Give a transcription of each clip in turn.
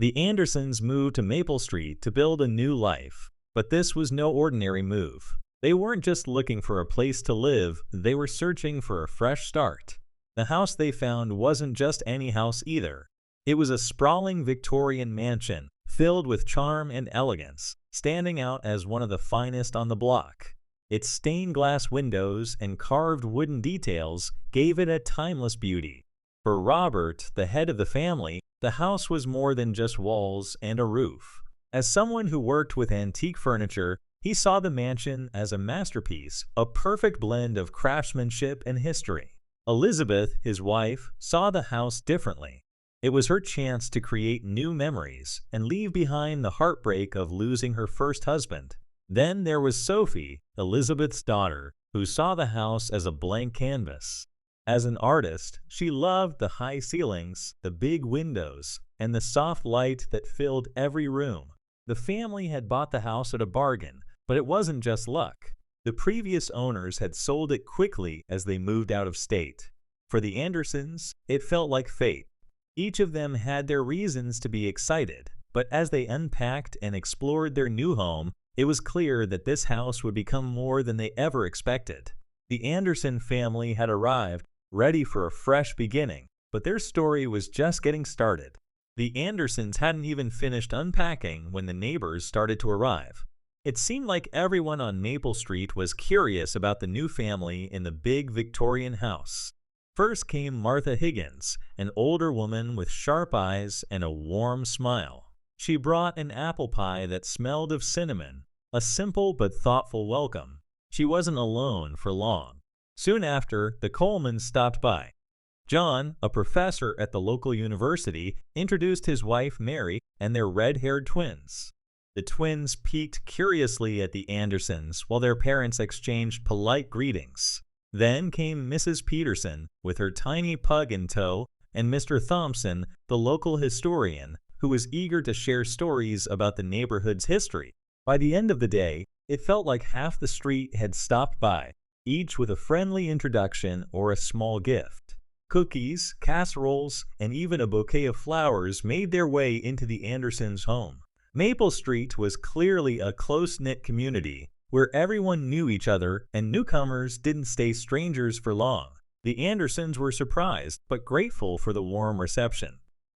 The Andersons moved to Maple Street to build a new life. But this was no ordinary move. They weren't just looking for a place to live, they were searching for a fresh start. The house they found wasn't just any house either. It was a sprawling Victorian mansion, filled with charm and elegance, standing out as one of the finest on the block. Its stained glass windows and carved wooden details gave it a timeless beauty. For Robert, the head of the family, the house was more than just walls and a roof. As someone who worked with antique furniture, he saw the mansion as a masterpiece, a perfect blend of craftsmanship and history. Elizabeth, his wife, saw the house differently. It was her chance to create new memories and leave behind the heartbreak of losing her first husband. Then there was Sophie, Elizabeth's daughter, who saw the house as a blank canvas. As an artist, she loved the high ceilings, the big windows, and the soft light that filled every room. The family had bought the house at a bargain, but it wasn't just luck. The previous owners had sold it quickly as they moved out of state. For the Andersons, it felt like fate. Each of them had their reasons to be excited, but as they unpacked and explored their new home, it was clear that this house would become more than they ever expected. The Anderson family had arrived, ready for a fresh beginning, but their story was just getting started. The Andersons hadn't even finished unpacking when the neighbors started to arrive. It seemed like everyone on Maple Street was curious about the new family in the big Victorian house. First came Martha Higgins, an older woman with sharp eyes and a warm smile. She brought an apple pie that smelled of cinnamon, a simple but thoughtful welcome. She wasn't alone for long. Soon after, the Colemans stopped by. John, a professor at the local university, introduced his wife Mary and their red-haired twins. The twins peeked curiously at the Andersons while their parents exchanged polite greetings. Then came Mrs. Peterson with her tiny pug in tow, and Mr. Thompson, the local historian, who was eager to share stories about the neighborhood's history. By the end of the day, it felt like half the street had stopped by, each with a friendly introduction or a small gift. Cookies, casseroles, and even a bouquet of flowers made their way into the Andersons' home. Maple Street was clearly a close-knit community where everyone knew each other and newcomers didn't stay strangers for long. The Andersons were surprised but grateful for the warm reception.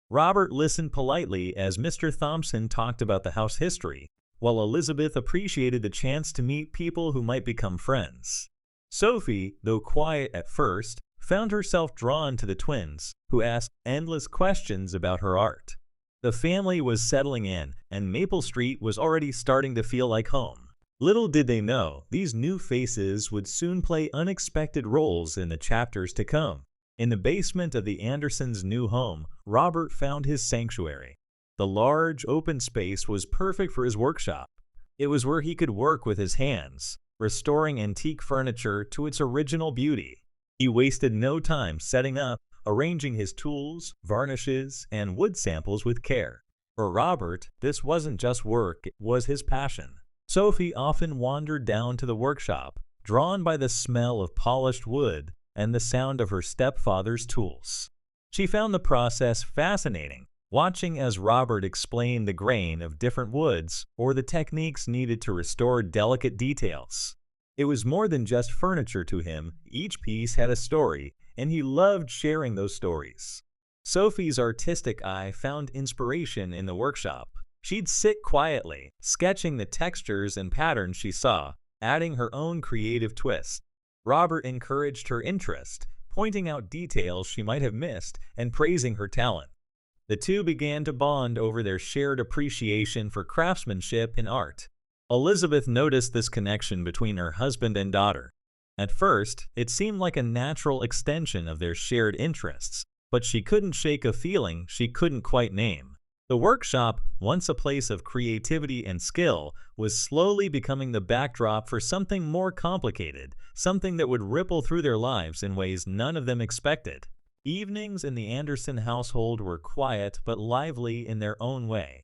Robert listened politely as Mr. Thompson talked about the house history, while Elizabeth appreciated the chance to meet people who might become friends. Sophie, though quiet at first, found herself drawn to the twins, who asked endless questions about her art. The family was settling in, and Maple Street was already starting to feel like home. Little did they know, these new faces would soon play unexpected roles in the chapters to come. In the basement of the Andersons' new home, Robert found his sanctuary. The large, open space was perfect for his workshop. It was where he could work with his hands, restoring antique furniture to its original beauty. He wasted no time setting up, arranging his tools, varnishes, and wood samples with care. For Robert, this wasn't just work, it was his passion. Sophie often wandered down to the workshop, drawn by the smell of polished wood and the sound of her stepfather's tools. She found the process fascinating, watching as Robert explained the grain of different woods or the techniques needed to restore delicate details. It was more than just furniture to him. Each piece had a story, and he loved sharing those stories. Sophie's artistic eye found inspiration in the workshop. She'd sit quietly, sketching the textures and patterns she saw, adding her own creative twist. Robert encouraged her interest, pointing out details she might have missed and praising her talent. The two began to bond over their shared appreciation for craftsmanship and art. Elizabeth noticed this connection between her husband and daughter. At first, it seemed like a natural extension of their shared interests, but she couldn't shake a feeling she couldn't quite name. The workshop, once a place of creativity and skill, was slowly becoming the backdrop for something more complicated, something that would ripple through their lives in ways none of them expected. Evenings in the Anderson household were quiet but lively in their own way.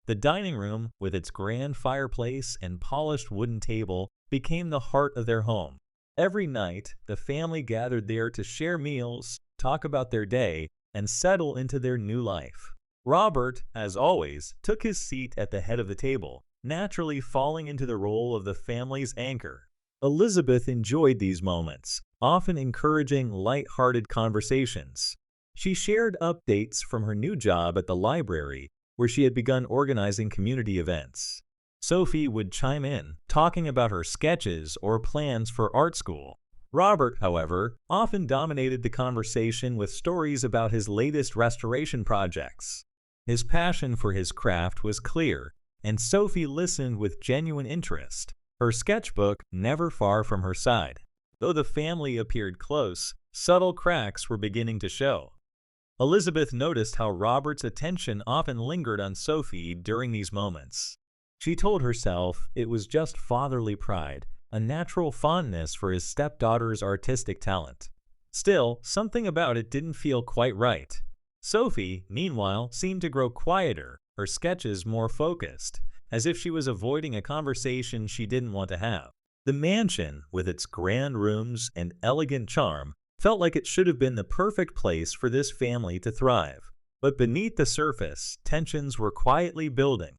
The dining room, with its grand fireplace and polished wooden table, became the heart of their home. Every night, the family gathered there to share meals, talk about their day, and settle into their new life. Robert, as always, took his seat at the head of the table, naturally falling into the role of the family's anchor. Elizabeth enjoyed these moments, often encouraging light-hearted conversations. She shared updates from her new job at the library, where she had begun organizing community events. Sophie would chime in, talking about her sketches or plans for art school. Robert, however, often dominated the conversation with stories about his latest restoration projects. His passion for his craft was clear, and Sophie listened with genuine interest, her sketchbook never far from her side. Though the family appeared close, subtle cracks were beginning to show. Elizabeth noticed how Robert's attention often lingered on Sophie during these moments. She told herself it was just fatherly pride, a natural fondness for his stepdaughter's artistic talent. Still, something about it didn't feel quite right. Sophie, meanwhile, seemed to grow quieter, her sketches more focused, as if she was avoiding a conversation she didn't want to have. The mansion, with its grand rooms and elegant charm, felt like it should have been the perfect place for this family to thrive. But beneath the surface, tensions were quietly building.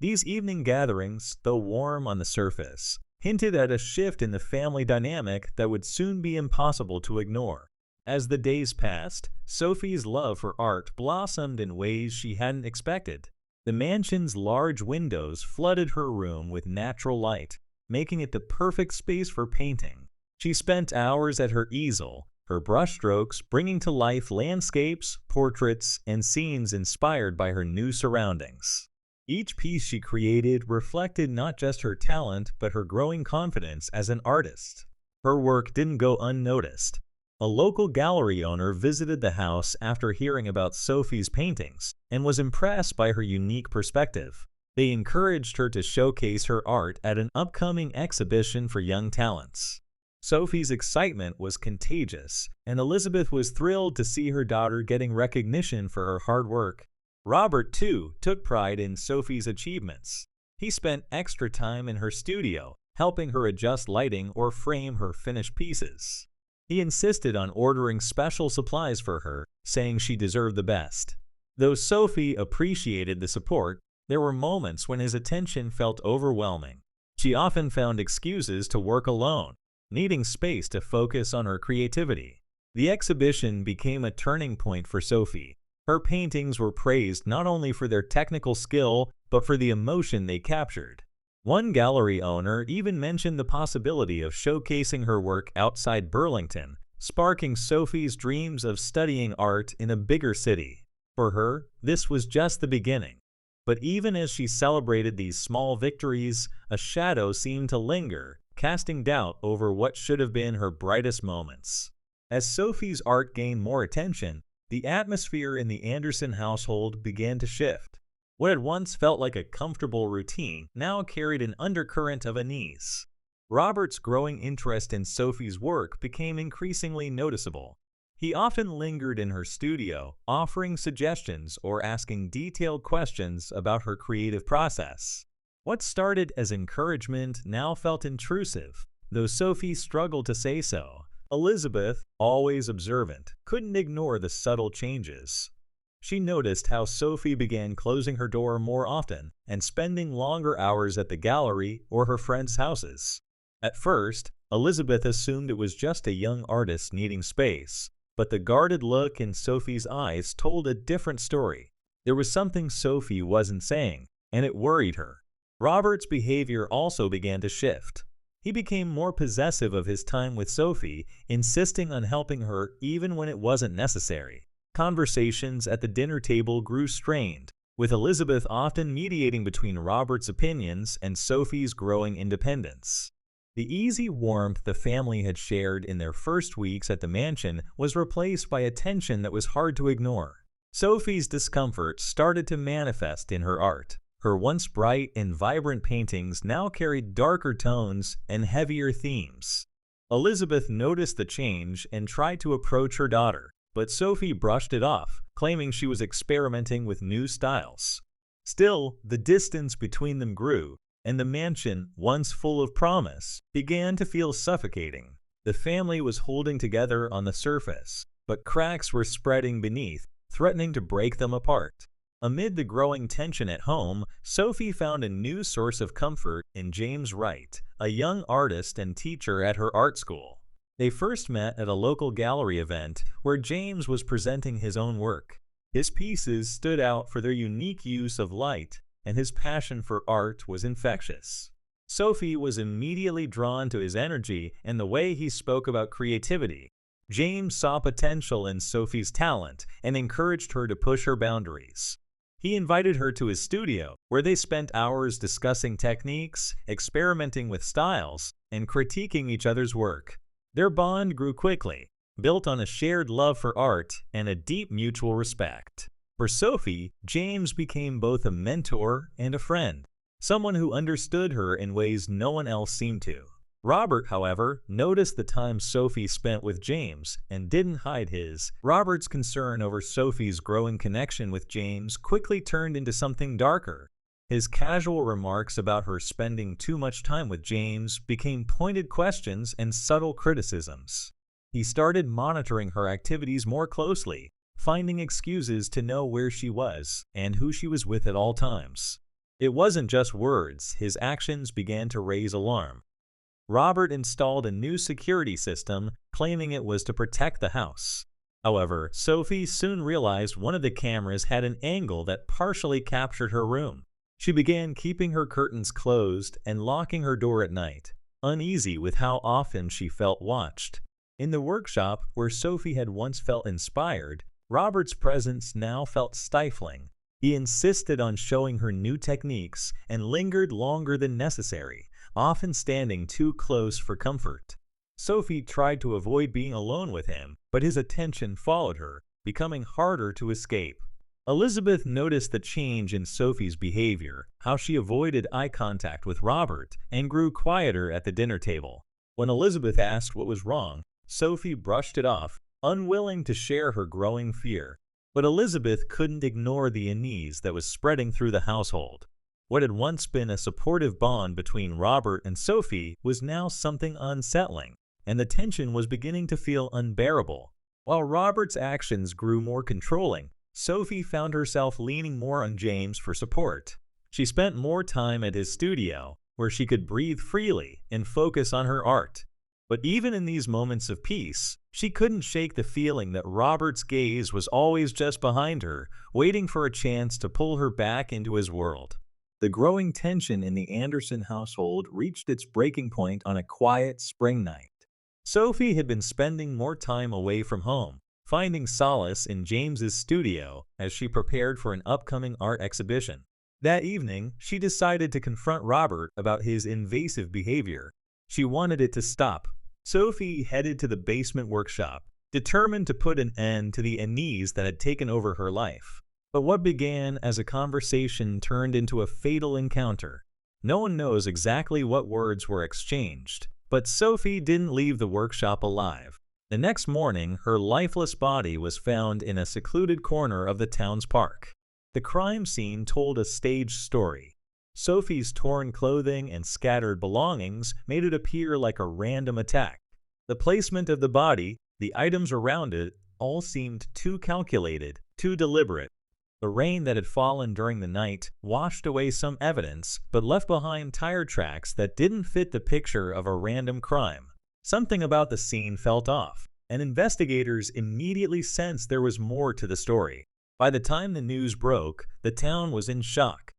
These evening gatherings, though warm on the surface, hinted at a shift in the family dynamic that would soon be impossible to ignore. As the days passed, Sophie's love for art blossomed in ways she hadn't expected. The mansion's large windows flooded her room with natural light, making it the perfect space for painting. She spent hours at her easel, her brushstrokes bringing to life landscapes, portraits, and scenes inspired by her new surroundings. Each piece she created reflected not just her talent but her growing confidence as an artist. Her work didn't go unnoticed. A local gallery owner visited the house after hearing about Sophie's paintings and was impressed by her unique perspective. They encouraged her to showcase her art at an upcoming exhibition for young talents. Sophie's excitement was contagious, and Elizabeth was thrilled to see her daughter getting recognition for her hard work. Robert, too, took pride in Sophie's achievements. He spent extra time in her studio, helping her adjust lighting or frame her finished pieces. He insisted on ordering special supplies for her, saying she deserved the best. Though Sophie appreciated the support, there were moments when his attention felt overwhelming. She often found excuses to work alone, needing space to focus on her creativity. The exhibition became a turning point for Sophie. Her paintings were praised not only for their technical skill, but for the emotion they captured. One gallery owner even mentioned the possibility of showcasing her work outside Burlington, sparking Sophie's dreams of studying art in a bigger city. For her, this was just the beginning. But even as she celebrated these small victories, a shadow seemed to linger, casting doubt over what should have been her brightest moments. As Sophie's art gained more attention, the atmosphere in the Anderson household began to shift. What had once felt like a comfortable routine now carried an undercurrent of unease. Robert's growing interest in Sophie's work became increasingly noticeable. He often lingered in her studio, offering suggestions or asking detailed questions about her creative process. What started as encouragement now felt intrusive, though Sophie struggled to say so. Elizabeth, always observant, couldn't ignore the subtle changes. She noticed how Sophie began closing her door more often and spending longer hours at the gallery or her friends' houses. At first, Elizabeth assumed it was just a young artist needing space, but the guarded look in Sophie's eyes told a different story. There was something Sophie wasn't saying, and it worried her. Robert's behavior also began to shift. He became more possessive of his time with Sophie, insisting on helping her even when it wasn't necessary. Conversations at the dinner table grew strained, with Elizabeth often mediating between Robert's opinions and Sophie's growing independence. The easy warmth the family had shared in their first weeks at the mansion was replaced by a tension that was hard to ignore. Sophie's discomfort started to manifest in her art. Her once bright and vibrant paintings now carried darker tones and heavier themes. Elizabeth noticed the change and tried to approach her daughter, but Sophie brushed it off, claiming she was experimenting with new styles. Still, the distance between them grew, and the mansion, once full of promise, began to feel suffocating. The family was holding together on the surface, but cracks were spreading beneath, threatening to break them apart. Amid the growing tension at home, Sophie found a new source of comfort in James Wright, a young artist and teacher at her art school. They first met at a local gallery event where James was presenting his own work. His pieces stood out for their unique use of light, and his passion for art was infectious. Sophie was immediately drawn to his energy and the way he spoke about creativity. James saw potential in Sophie's talent and encouraged her to push her boundaries. He invited her to his studio, where they spent hours discussing techniques, experimenting with styles, and critiquing each other's work. Their bond grew quickly, built on a shared love for art and a deep mutual respect. For Sophie, James became both a mentor and a friend, someone who understood her in ways no one else seemed to. Robert, however, noticed the time Sophie spent with James and didn't hide his. Robert's concern over Sophie's growing connection with James quickly turned into something darker. His casual remarks about her spending too much time with James became pointed questions and subtle criticisms. He started monitoring her activities more closely, finding excuses to know where she was and who she was with at all times. It wasn't just words, his actions began to raise alarm. Robert installed a new security system, claiming it was to protect the house. However, Sophie soon realized one of the cameras had an angle that partially captured her room. She began keeping her curtains closed and locking her door at night, uneasy with how often she felt watched. In the workshop, where Sophie had once felt inspired, Robert's presence now felt stifling. He insisted on showing her new techniques and lingered longer than necessary, often standing too close for comfort. Sophie tried to avoid being alone with him, but his attention followed her, becoming harder to escape. Elizabeth noticed the change in Sophie's behavior, how she avoided eye contact with Robert and grew quieter at the dinner table. When Elizabeth asked what was wrong, Sophie brushed it off, unwilling to share her growing fear. But Elizabeth couldn't ignore the unease that was spreading through the household. What had once been a supportive bond between Robert and Sophie was now something unsettling, and the tension was beginning to feel unbearable. While Robert's actions grew more controlling, Sophie found herself leaning more on James for support. She spent more time at his studio, where she could breathe freely and focus on her art. But even in these moments of peace, she couldn't shake the feeling that Robert's gaze was always just behind her, waiting for a chance to pull her back into his world. The growing tension in the Anderson household reached its breaking point on a quiet spring night. Sophie had been spending more time away from home, finding solace in James's studio as she prepared for an upcoming art exhibition. That evening, she decided to confront Robert about his invasive behavior. She wanted it to stop. Sophie headed to the basement workshop, determined to put an end to the unease that had taken over her life. But what began as a conversation turned into a fatal encounter. No one knows exactly what words were exchanged, but Sophie didn't leave the workshop alive. The next morning, her lifeless body was found in a secluded corner of the town's park. The crime scene told a staged story. Sophie's torn clothing and scattered belongings made it appear like a random attack. The placement of the body, the items around it, all seemed too calculated, too deliberate. The rain that had fallen during the night washed away some evidence, but left behind tire tracks that didn't fit the picture of a random crime. Something about the scene felt off, and investigators immediately sensed there was more to the story. By the time the news broke, the town was in shock.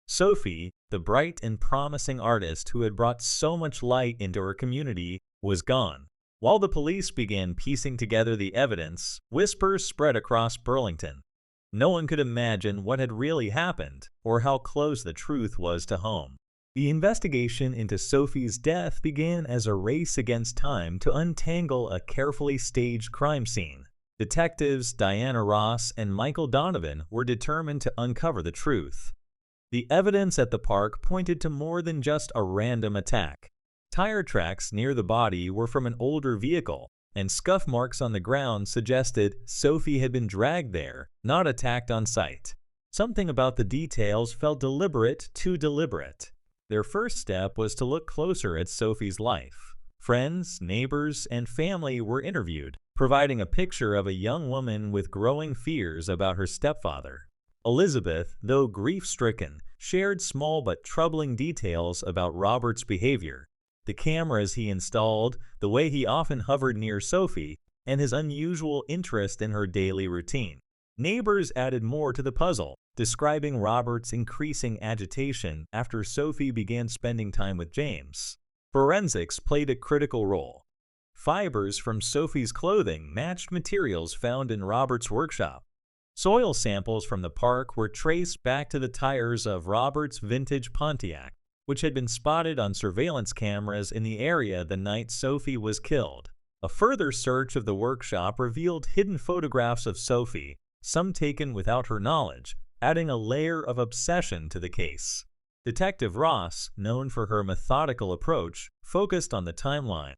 Sophie, the bright and promising artist who had brought so much light into her community, was gone. While the police began piecing together the evidence, whispers spread across Burlington. No one could imagine what had really happened or how close the truth was to home. The investigation into Sophie's death began as a race against time to untangle a carefully staged crime scene. Detectives Diana Ross and Michael Donovan were determined to uncover the truth. The evidence at the park pointed to more than just a random attack. Tire tracks near the body were from an older vehicle, and scuff marks on the ground suggested Sophie had been dragged there, not attacked on sight. Something about the details felt deliberate, too deliberate. Their first step was to look closer at Sophie's life. Friends, neighbors, and family were interviewed, providing a picture of a young woman with growing fears about her stepfather. Elizabeth, though grief-stricken, shared small but troubling details about Robert's behavior. The cameras he installed, the way he often hovered near Sophie, and his unusual interest in her daily routine. Neighbors added more to the puzzle, describing Robert's increasing agitation after Sophie began spending time with James. Forensics played a critical role. Fibers from Sophie's clothing matched materials found in Robert's workshop. Soil samples from the park were traced back to the tires of Robert's vintage Pontiac, which had been spotted on surveillance cameras in the area the night Sophie was killed. A further search of the workshop revealed hidden photographs of Sophie, some taken without her knowledge, adding a layer of obsession to the case. Detective Ross, known for her methodical approach, focused on the timeline.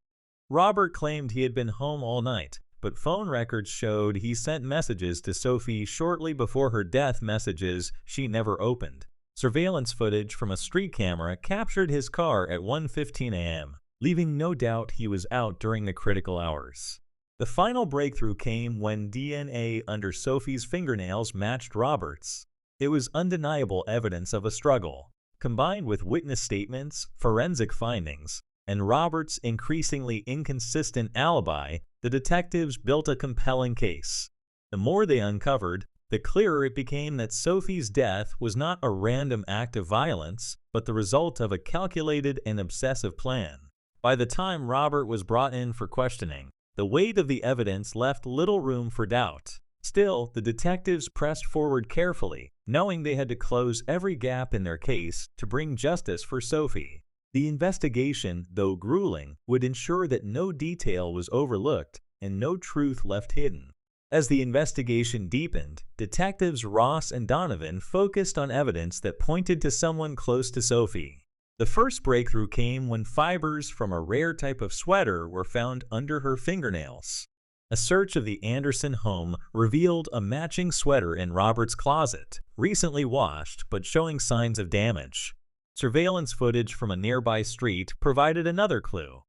Robert claimed he had been home all night, but phone records showed he sent messages to Sophie shortly before her death, messages she never opened. Surveillance footage from a street camera captured his car at 1:15 a.m., leaving no doubt he was out during the critical hours. The final breakthrough came when DNA under Sophie's fingernails matched Robert's. It was undeniable evidence of a struggle. Combined with witness statements, forensic findings, and Robert's increasingly inconsistent alibi, the detectives built a compelling case. The more they uncovered, the clearer it became that Sophie's death was not a random act of violence, but the result of a calculated and obsessive plan. By the time Robert was brought in for questioning, the weight of the evidence left little room for doubt. Still, the detectives pressed forward carefully, knowing they had to close every gap in their case to bring justice for Sophie. The investigation, though grueling, would ensure that no detail was overlooked and no truth left hidden. As the investigation deepened, detectives Ross and Donovan focused on evidence that pointed to someone close to Sophie. The first breakthrough came when fibers from a rare type of sweater were found under her fingernails. A search of the Anderson home revealed a matching sweater in Robert's closet, recently washed but showing signs of damage. Surveillance footage from a nearby street provided another clue.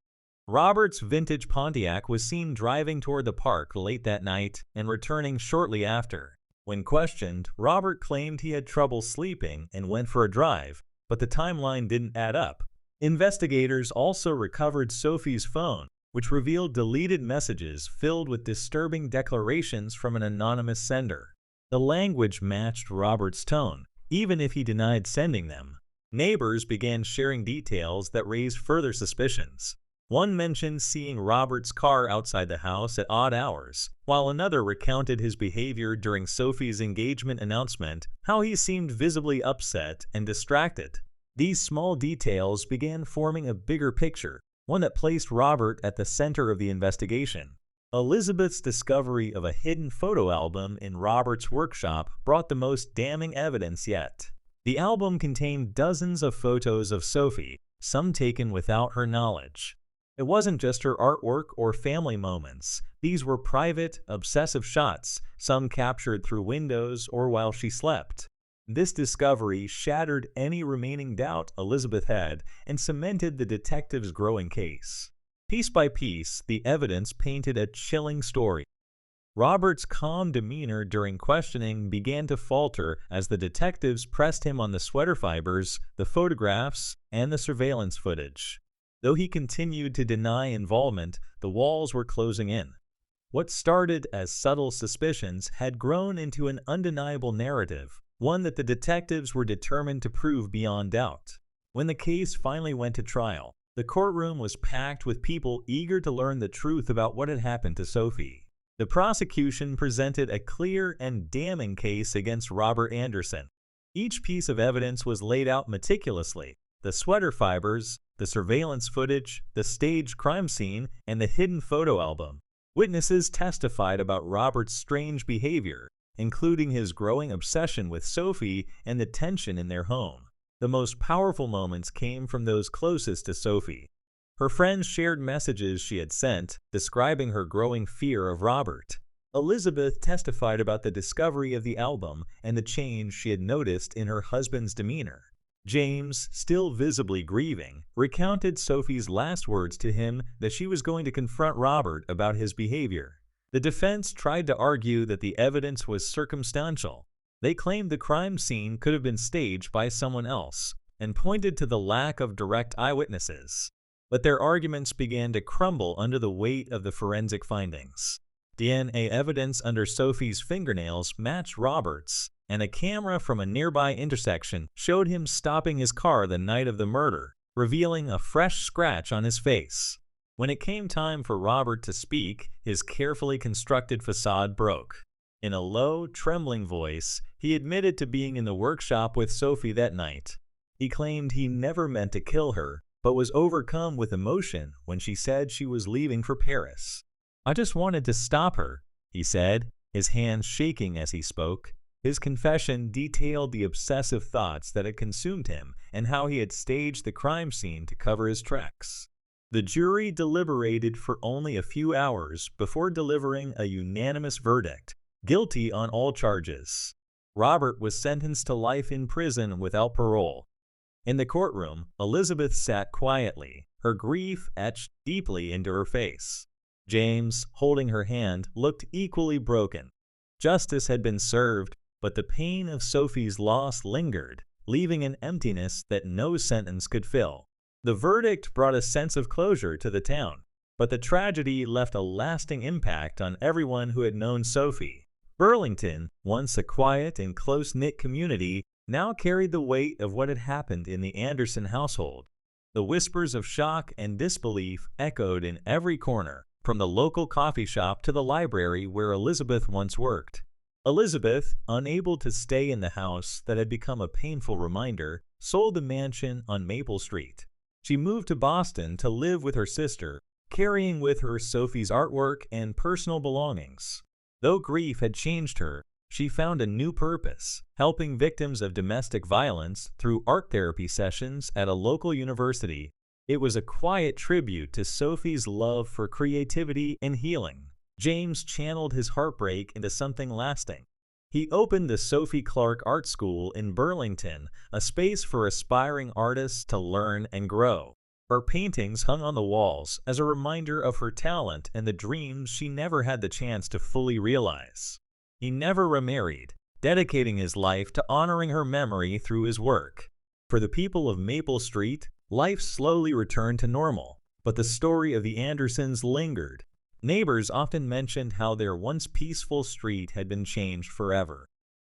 Robert's vintage Pontiac was seen driving toward the park late that night and returning shortly after. When questioned, Robert claimed he had trouble sleeping and went for a drive, but the timeline didn't add up. Investigators also recovered Sophie's phone, which revealed deleted messages filled with disturbing declarations from an anonymous sender. The language matched Robert's tone, even if he denied sending them. Neighbors began sharing details that raised further suspicions. One mentioned seeing Robert's car outside the house at odd hours, while another recounted his behavior during Sophie's engagement announcement, how he seemed visibly upset and distracted. These small details began forming a bigger picture, one that placed Robert at the center of the investigation. Elizabeth's discovery of a hidden photo album in Robert's workshop brought the most damning evidence yet. The album contained dozens of photos of Sophie, some taken without her knowledge. It wasn't just her artwork or family moments. These were private, obsessive shots, some captured through windows or while she slept. This discovery shattered any remaining doubt Elizabeth had and cemented the detectives' growing case. Piece by piece, the evidence painted a chilling story. Robert's calm demeanor during questioning began to falter as the detectives pressed him on the sweater fibers, the photographs, and the surveillance footage. Though he continued to deny involvement, the walls were closing in. What started as subtle suspicions had grown into an undeniable narrative, one that the detectives were determined to prove beyond doubt. When the case finally went to trial, the courtroom was packed with people eager to learn the truth about what had happened to Sophie. The prosecution presented a clear and damning case against Robert Anderson. Each piece of evidence was laid out meticulously: the sweater fibers, the surveillance footage, the staged crime scene, and the hidden photo album. Witnesses testified about Robert's strange behavior, including his growing obsession with Sophie and the tension in their home. The most powerful moments came from those closest to Sophie. Her friends shared messages she had sent, describing her growing fear of Robert. Elizabeth testified about the discovery of the album and the change she had noticed in her husband's demeanor. James, still visibly grieving, recounted Sophie's last words to him that she was going to confront Robert about his behavior. The defense tried to argue that the evidence was circumstantial, They claimed the crime scene could have been staged by someone else and pointed to the lack of direct eyewitnesses. But their arguments began to crumble under the weight of the forensic findings. DNA evidence under Sophie's fingernails matched Robert's, and a camera from a nearby intersection showed him stopping his car the night of the murder, revealing a fresh scratch on his face. When it came time for Robert to speak, his carefully constructed facade broke. In a low, trembling voice, he admitted to being in the workshop with Sophie that night. He claimed he never meant to kill her, but was overcome with emotion when she said she was leaving for Paris. "I just wanted to stop her," he said, his hands shaking as he spoke. His confession detailed the obsessive thoughts that had consumed him and how he had staged the crime scene to cover his tracks. The jury deliberated for only a few hours before delivering a unanimous verdict, guilty on all charges. Robert was sentenced to life in prison without parole. In the courtroom, Elizabeth sat quietly, her grief etched deeply into her face. James, holding her hand, looked equally broken. Justice had been served, but the pain of Sophie's loss lingered, leaving an emptiness that no sentence could fill. The verdict brought a sense of closure to the town, but the tragedy left a lasting impact on everyone who had known Sophie. Burlington, once a quiet and close-knit community, now carried the weight of what had happened in the Anderson household. The whispers of shock and disbelief echoed in every corner, from the local coffee shop to the library where Elizabeth once worked. Elizabeth, unable to stay in the house that had become a painful reminder, sold the mansion on Maple Street. She moved to Boston to live with her sister, carrying with her Sophie's artwork and personal belongings. Though grief had changed her, she found a new purpose, helping victims of domestic violence through art therapy sessions at a local university. It was a quiet tribute to Sophie's love for creativity and healing. James channeled his heartbreak into something lasting. He opened the Sophie Clark Art School in Burlington, a space for aspiring artists to learn and grow. Her paintings hung on the walls as a reminder of her talent and the dreams she never had the chance to fully realize. He never remarried, dedicating his life to honoring her memory through his work. For the people of Maple Street, life slowly returned to normal, but the story of the Andersons lingered. Neighbors often mentioned how their once peaceful street had been changed forever.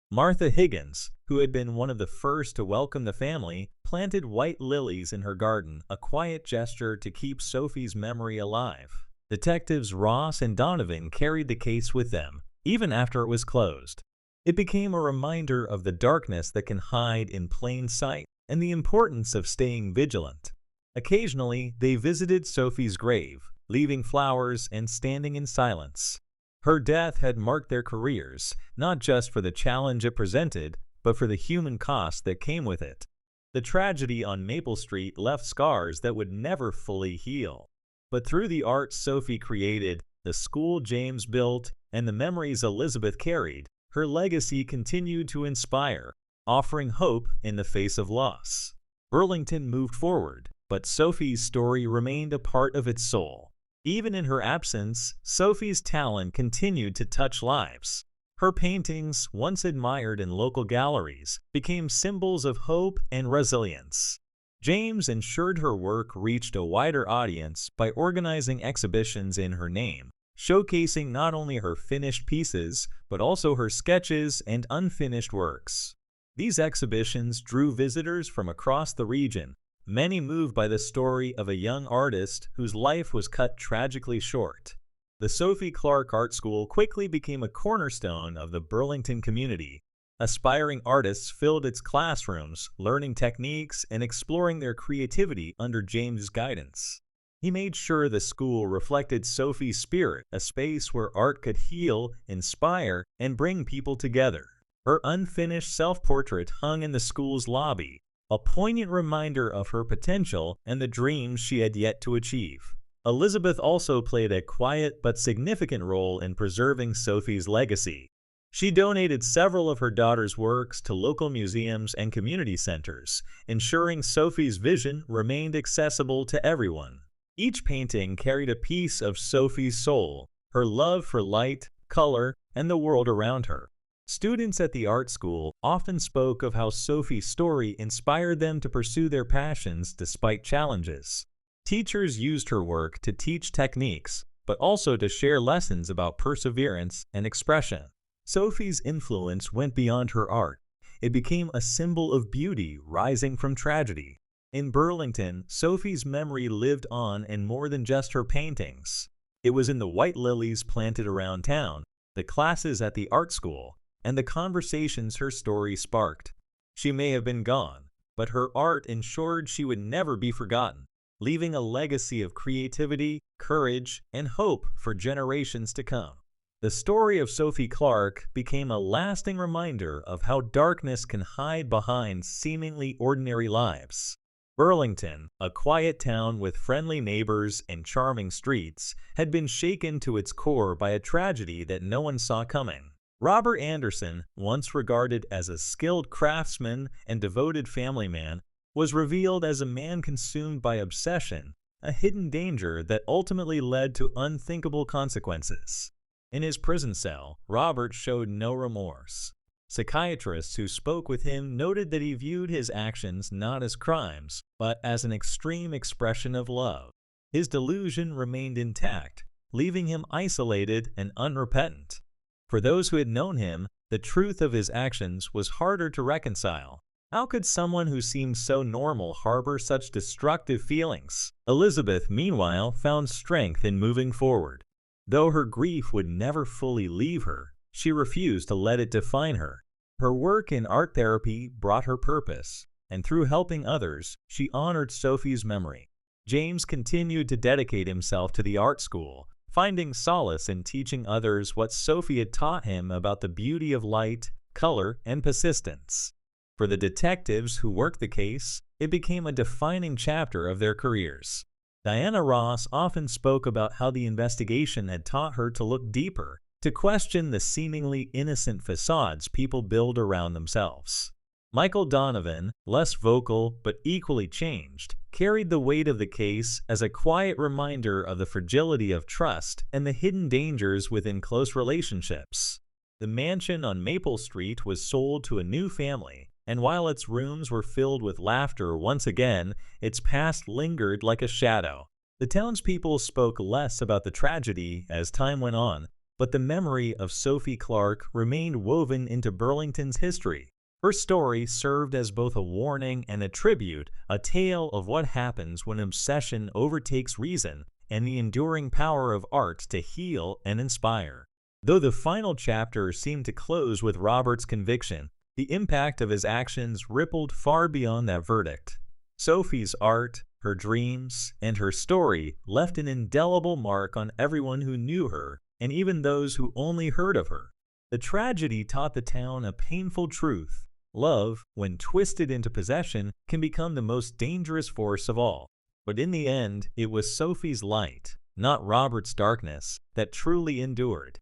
Martha Higgins, who had been one of the first to welcome the family, planted white lilies in her garden, a quiet gesture to keep Sophie's memory alive. Detectives Ross and Donovan carried the case with them, even after it was closed. It became a reminder of the darkness that can hide in plain sight and the importance of staying vigilant. Occasionally, they visited Sophie's grave, leaving flowers and standing in silence. Her death had marked their careers, not just for the challenge it presented, but for the human cost that came with it. The tragedy on Maple Street left scars that would never fully heal. But through the art Sophie created, the school James built, and the memories Elizabeth carried, her legacy continued to inspire, offering hope in the face of loss. Burlington moved forward, but Sophie's story remained a part of its soul. Even in her absence, Sophie's talent continued to touch lives. Her paintings, once admired in local galleries, became symbols of hope and resilience. James ensured her work reached a wider audience by organizing exhibitions in her name, showcasing not only her finished pieces, but also her sketches and unfinished works. These exhibitions drew visitors from across the region, many moved by the story of a young artist whose life was cut tragically short. The Sophie Clark Art School quickly became a cornerstone of the Burlington community. Aspiring artists filled its classrooms, learning techniques and exploring their creativity under James' guidance. He made sure the school reflected Sophie's spirit, a space where art could heal, inspire, and bring people together. Her unfinished self-portrait hung in the school's lobby, a poignant reminder of her potential and the dreams she had yet to achieve. Elizabeth also played a quiet but significant role in preserving Sophie's legacy. She donated several of her daughter's works to local museums and community centers, ensuring Sophie's vision remained accessible to everyone. Each painting carried a piece of Sophie's soul, her love for light, color, and the world around her. Students at the art school often spoke of how Sophie's story inspired them to pursue their passions despite challenges. Teachers used her work to teach techniques, but also to share lessons about perseverance and expression. Sophie's influence went beyond her art. It became a symbol of beauty rising from tragedy. In Burlington, Sophie's memory lived on in more than just her paintings. It was in the white lilies planted around town, the classes at the art school, and the conversations her story sparked. She may have been gone, but her art ensured she would never be forgotten, leaving a legacy of creativity, courage, and hope for generations to come. The story of Sophie Clark became a lasting reminder of how darkness can hide behind seemingly ordinary lives. Burlington, a quiet town with friendly neighbors and charming streets, had been shaken to its core by a tragedy that no one saw coming. Robert Anderson, once regarded as a skilled craftsman and devoted family man, was revealed as a man consumed by obsession, a hidden danger that ultimately led to unthinkable consequences. In his prison cell, Robert showed no remorse. Psychiatrists who spoke with him noted that he viewed his actions not as crimes, but as an extreme expression of love. His delusion remained intact, leaving him isolated and unrepentant. For those who had known him, the truth of his actions was harder to reconcile. How could someone who seemed so normal harbor such destructive feelings? Elizabeth, meanwhile, found strength in moving forward. Though her grief would never fully leave her, she refused to let it define her. Her work in art therapy brought her purpose, and through helping others, she honored Sophie's memory. James continued to dedicate himself to the art school, finding solace in teaching others what Sophie had taught him about the beauty of light, color, and persistence. For the detectives who worked the case, it became a defining chapter of their careers. Diana Ross often spoke about how the investigation had taught her to look deeper, to question the seemingly innocent facades people build around themselves. Michael Donovan, less vocal but equally changed, carried the weight of the case as a quiet reminder of the fragility of trust and the hidden dangers within close relationships. The mansion on Maple Street was sold to a new family, and while its rooms were filled with laughter once again, its past lingered like a shadow. The townspeople spoke less about the tragedy as time went on, but the memory of Sophie Clark remained woven into Burlington's history. Her story served as both a warning and a tribute, a tale of what happens when obsession overtakes reason and the enduring power of art to heal and inspire. Though the final chapter seemed to close with Robert's conviction, the impact of his actions rippled far beyond that verdict. Sophie's art, her dreams, and her story left an indelible mark on everyone who knew her, and even those who only heard of her. The tragedy taught the town a painful truth. Love, when twisted into possession, can become the most dangerous force of all. But in the end, it was Sophie's light, not Robert's darkness, that truly endured.